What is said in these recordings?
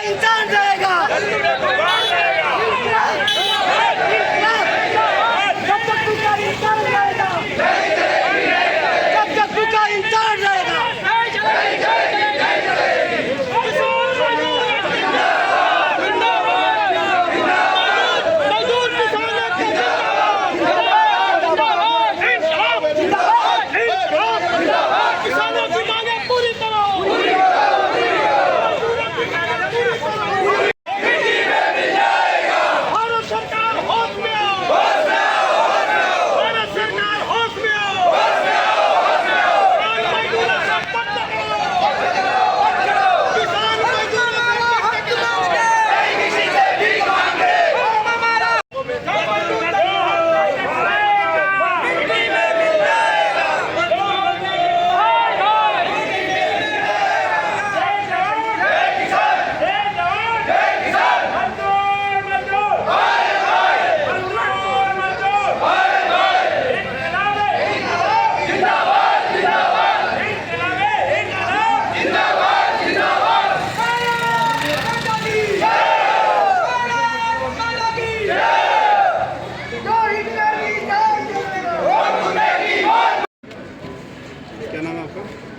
इंसान रहेगा, जब तक भूखा इंसान रहेगा, जब तक भूखा इंसान रहेगा।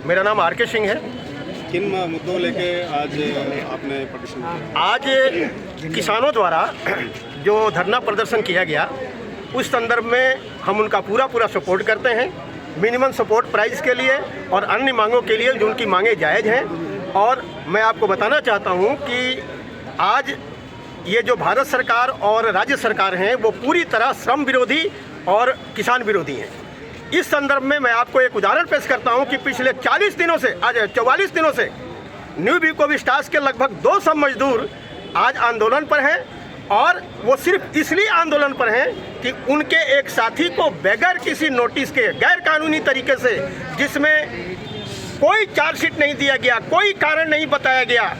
मेरा नाम आर.के. सिंह है। किन मुद्दों लेके आज आपने पटिशन किया? आज किसानों द्वारा जो धरना प्रदर्शन किया गया उस संदर्भ में हम उनका पूरा सपोर्ट करते हैं। मिनिमम सपोर्ट प्राइस के लिए और अन्य मांगों के लिए जो उनकी मांगें जायज़ हैं। और मैं आपको बताना चाहता हूं कि आज ये जो भारत सरकार और राज्य सरकार हैं वो पूरी तरह श्रम विरोधी और किसान विरोधी हैं। इस संदर्भ में मैं आपको एक उदाहरण पेश करता हूं कि पिछले 40 दिनों से आज 44 दिनों से न्यू बिको विस्टास के लगभग 200 मजदूर आज आंदोलन पर हैं। और वो सिर्फ इसलिए आंदोलन पर हैं कि उनके एक साथी को बगैर किसी नोटिस के गैर कानूनी तरीके से, जिसमें कोई चार्जशीट नहीं दिया गया, कोई कारण नहीं बताया गया,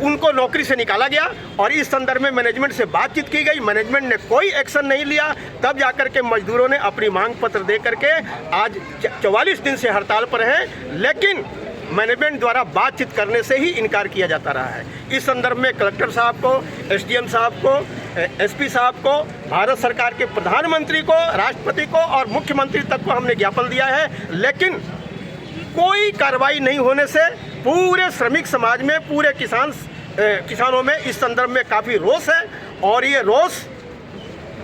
उनको नौकरी से निकाला गया। और इस संदर्भ में मैनेजमेंट से बातचीत की गई, मैनेजमेंट ने कोई एक्शन नहीं लिया। तब जाकर के मजदूरों ने अपनी मांग पत्र दे करके आज 44 दिन से हड़ताल पर हैं। लेकिन मैनेजमेंट द्वारा बातचीत करने से ही इनकार किया जाता रहा है। इस संदर्भ में कलेक्टर साहब को, एसडीएम साहब को, एसपी साहब को, भारत सरकार के प्रधानमंत्री को, राष्ट्रपति को और मुख्यमंत्री तक को हमने ज्ञापन दिया है। लेकिन कोई कार्रवाई नहीं होने से पूरे श्रमिक समाज में, पूरे किसानों में इस संदर्भ में काफ़ी रोष है। और ये रोष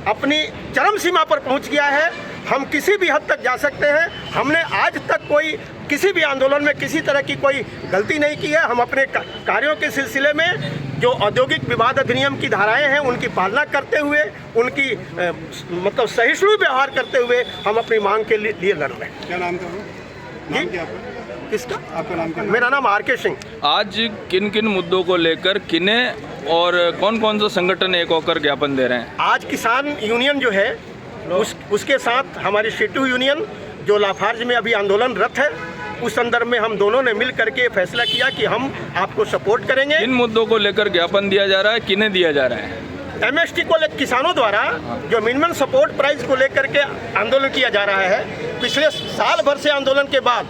अपनी चरम सीमा पर पहुंच गया है। हम किसी भी हद तक जा सकते हैं। हमने आज तक किसी भी आंदोलन में किसी तरह की कोई गलती नहीं की है। हम अपने कार्यों के सिलसिले में जो औद्योगिक विवाद अधिनियम की धाराएं हैं उनकी पालना करते हुए, उनकी मतलब सहिष्णु व्यवहार करते हुए हम अपनी मांग के लिए लड़ रहे हैं। क्या नाम था? नाम क्या आपका? किसका? आपका नाम क्या? मेरा नाम आर.के. सिंह। आज किन किन मुद्दों को लेकर किन्हें और कौन कौन सा संगठन एक होकर ज्ञापन दे रहे हैं? आज किसान यूनियन जो है उसके साथ हमारी सीटू यूनियन जो लाफार्ज में अभी आंदोलनरत है, उस संदर्भ में हम दोनों ने मिल करके फैसला किया कि हम आपको सपोर्ट करेंगे। किन मुद्दों को लेकर ज्ञापन दिया जा रहा है, किन्हें दिया जा रहा है? एमएसटी को लेकर किसानों द्वारा जो मिनिमम सपोर्ट प्राइस को लेकर के आंदोलन किया जा रहा है। पिछले साल भर से आंदोलन के बाद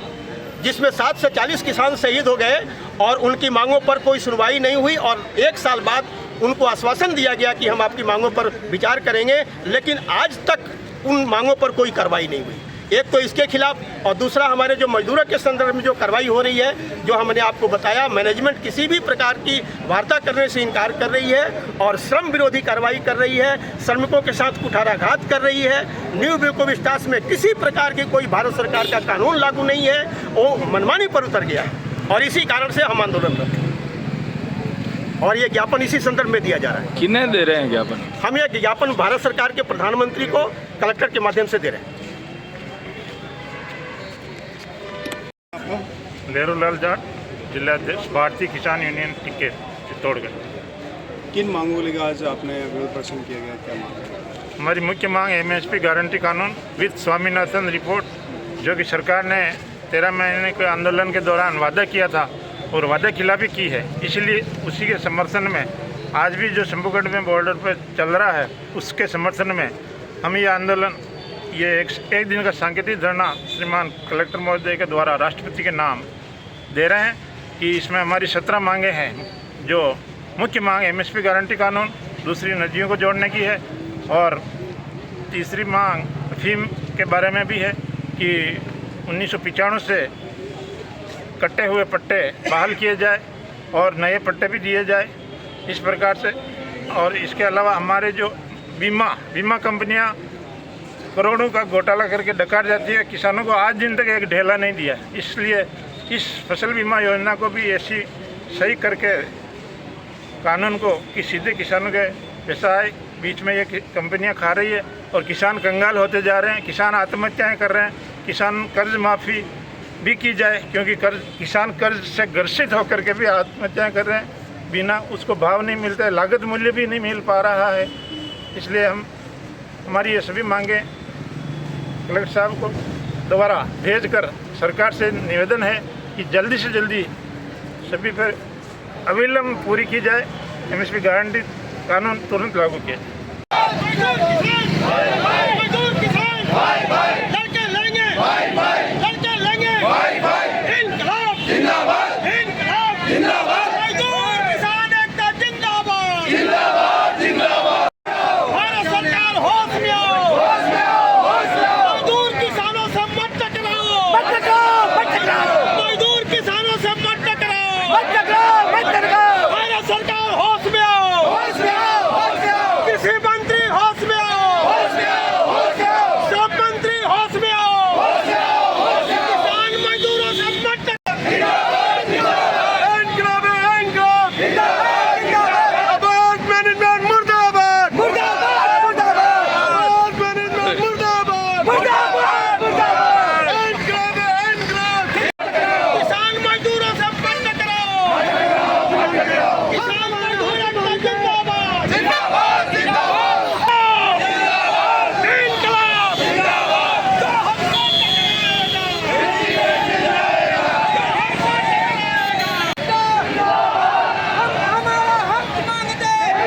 जिसमें 7 से 40 किसान शहीद हो गए और उनकी मांगों पर कोई सुनवाई नहीं हुई। और 1 साल बाद उनको आश्वासन दिया गया कि हम आपकी मांगों पर विचार करेंगे, लेकिन आज तक उन मांगों पर कोई कार्रवाई नहीं हुई। एक तो इसके खिलाफ, और दूसरा हमारे जो मजदूरों के संदर्भ में जो कार्रवाई हो रही है, जो हमने आपको बताया, मैनेजमेंट किसी भी प्रकार की वार्ता करने से इनकार कर रही है और श्रम विरोधी कार्रवाई कर रही है, श्रमिकों के साथ कुठाराघात कर रही है। न्यू बिको विस्टास में किसी प्रकार की कोई भारत सरकार का कानून लागू नहीं है, वो मनमानी पर उतर गया और इसी कारण से हम आंदोलन करते हैं। और ये ज्ञापन इसी संदर्भ में दिया जा रहा है। किन्हें दे रहे हैं ज्ञापन? हम ये ज्ञापन भारत सरकार के प्रधानमंत्री को कलेक्टर के माध्यम से दे रहे हैं। लेरूलाल जाट, जिलाध्यक्ष, भारतीय किसान यूनियन टिक्केट, चित्तौड़गढ़। किन मांगों को लेकर आज आपने विरोध प्रदर्शन किया गया? क्या मांग है? हमारी मुख्य मांग एमएसपी गारंटी कानून विद स्वामीनाथन रिपोर्ट, जो कि सरकार ने 13 महीने के आंदोलन के दौरान वादा किया था और वादा खिलाफी की है। इसलिए उसी के समर्थन में आज भी जो शंभूगढ़ में बॉर्डर पर चल रहा है, उसके समर्थन में हम ये आंदोलन, ये एक दिन का सांकेतिक धरना श्रीमान कलेक्टर महोदय के द्वारा राष्ट्रपति के नाम दे रहे हैं कि इसमें हमारी 17 मांगे हैं जो मुख्य मांग एमएसपी गारंटी कानून, दूसरी नदियों को जोड़ने की है और तीसरी मांग अफीम के बारे में भी है कि 1995 से कटे हुए पट्टे बहाल किए जाए और नए पट्टे भी दिए जाए इस प्रकार से। और इसके अलावा हमारे जो बीमा कंपनियां करोड़ों का घोटाला करके डकार जाती है, किसानों को आज दिन तक एक ढेला नहीं दिया। इसलिए इस फसल बीमा योजना को भी ऐसी सही करके कानून को कि सीधे किसानों के पैसा आए, बीच में ये कंपनियां खा रही है और किसान कंगाल होते जा रहे हैं, किसान आत्महत्याएं कर रहे हैं। किसान कर्ज माफ़ी भी की जाए क्योंकि किसान कर्ज से ग्रसित होकर के भी आत्महत्याएं कर रहे हैं, बिना उसको भाव नहीं मिलता है, लागत मूल्य भी नहीं मिल पा रहा है। इसलिए हमारी ये सभी मांगें कलेक्टर साहब को दोबारा भेजकर सरकार से निवेदन है कि जल्दी से जल्दी सभी पर अविलंब पूरी की जाए, एमएसपी गारंटी कानून तुरंत लागू किया जाए। मजदूर किसान लड़के लेंगे, लड़के लेंगे, इनकलाब जिंदाबाद, इनकलाब जिंदाबाद, मजदूर किसान एकता जिंदाबाद, जिंदाबाद जिंदाबाद। भारत सरकार होश में आओ, होश में आओ, होश में आओ। मजदूर किसानों से मत टकराओ, मत टकराओ, मत टकराओ। मजदूर किसानों से मत टकराओ, मत टकराओ, मत टकराओ। भारत सरकार होश में आओ, होश में आओ, होश में आओ। कृषि मंत्री होश में आओ, होश में आओ, होश में आओ। श्रम मंत्री होश में आओ, होश में आओ, होश में आओ। किसान मजदूरों से मत जिंदाबाद, जिंदाबाद। इनकलाब इनकलाब जिंदाबाद, जिंदाबाद। आबाद मैनेजमेंट मुर्दाबाद, मुर्दाबाद, मुर्दाबाद। आबाद मैनेजमेंट मुर्दाबाद, मुर्दाबाद, मुर्दाबाद। इनकलाब इनकलाब। किसान मजदूरों से मत टकराओ, किसान मजदूर एकता जिंदाबाद, जिंदाबाद, जिंदाबाद। इनकलाब जिंदाबाद। जो हमको टकराएगा, हम हमारा हक मांगते हैं।